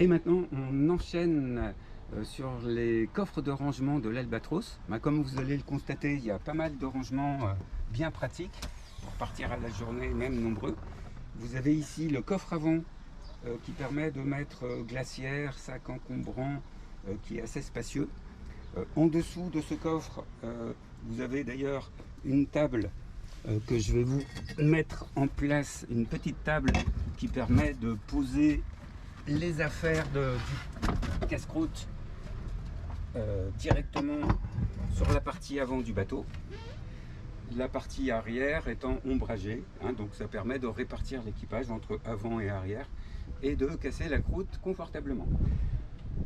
Et maintenant, on enchaîne sur les coffres de rangement de l'Albatros. Comme vous allez le constater, il y a pas mal de rangements bien pratiques pour partir à la journée, même nombreux. Vous avez ici le coffre avant qui permet de mettre glacière, sac encombrant, qui est assez spacieux. En dessous de ce coffre, vous avez d'ailleurs une table que je vais vous mettre en place, une petite table qui permet de poser les affaires du casse-croûte directement sur la partie avant du bateau, la partie arrière étant ombragée, donc ça permet de répartir l'équipage entre avant et arrière et de casser la croûte confortablement.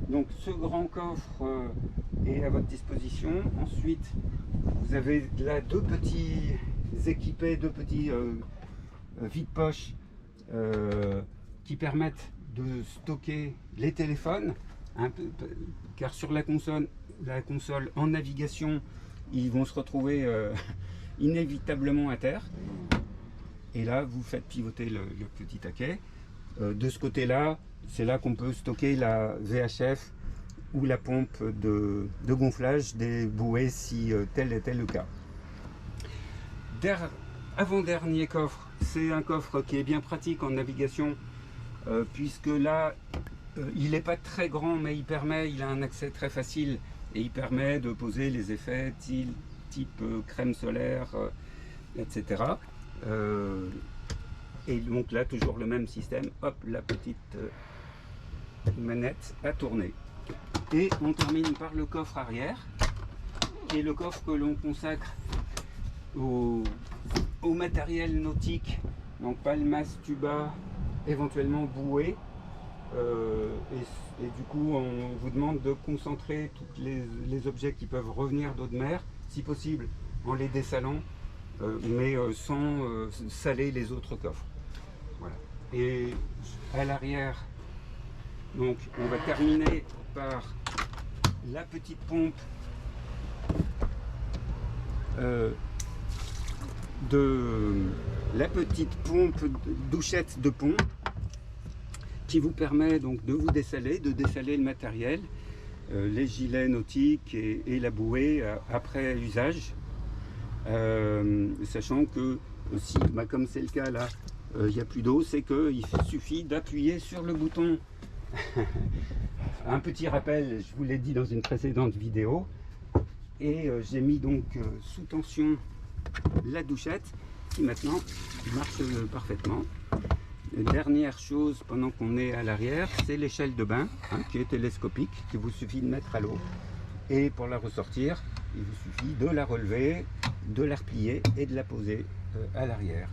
Donc ce grand coffre est à votre disposition. Ensuite vous avez là deux petits équipés, deux petits vide-poches qui permettent de stocker les téléphones, car sur la console en navigation, ils vont se retrouver inévitablement à terre. Et là, vous faites pivoter le petit taquet. De ce côté-là, c'est là qu'on peut stocker la VHF ou la pompe de gonflage des bouées si tel était le cas. Avant-dernier coffre, c'est un coffre qui est bien pratique en navigation, puisque là il n'est pas très grand, mais il a un accès très facile et il permet de poser les effets type crème solaire, etc. Et donc là toujours le même système, hop, la petite manette à tourner. Et on termine par le coffre arrière, qui est le coffre que l'on consacre au matériel nautique, donc palmas, tuba, éventuellement bouée, et du coup on vous demande de concentrer tous les objets qui peuvent revenir d'eau de mer, si possible en les dessalant, mais sans saler les autres coffres. Voilà. Et à l'arrière, donc on va terminer par la petite pompe douchette de pont, qui vous permet donc de vous dessaler, le matériel, les gilets nautiques et la bouée après usage, sachant que si, comme c'est le cas là, il n'y a plus d'eau, c'est qu'il suffit d'appuyer sur le bouton. Un petit rappel, je vous l'ai dit dans une précédente vidéo, et j'ai mis donc sous tension la douchette qui maintenant marche parfaitement. Dernière chose pendant qu'on est à l'arrière, c'est l'échelle de bain, qui est télescopique, qu'il vous suffit de mettre à l'eau, et pour la ressortir il vous suffit de la relever, de la replier et de la poser à l'arrière.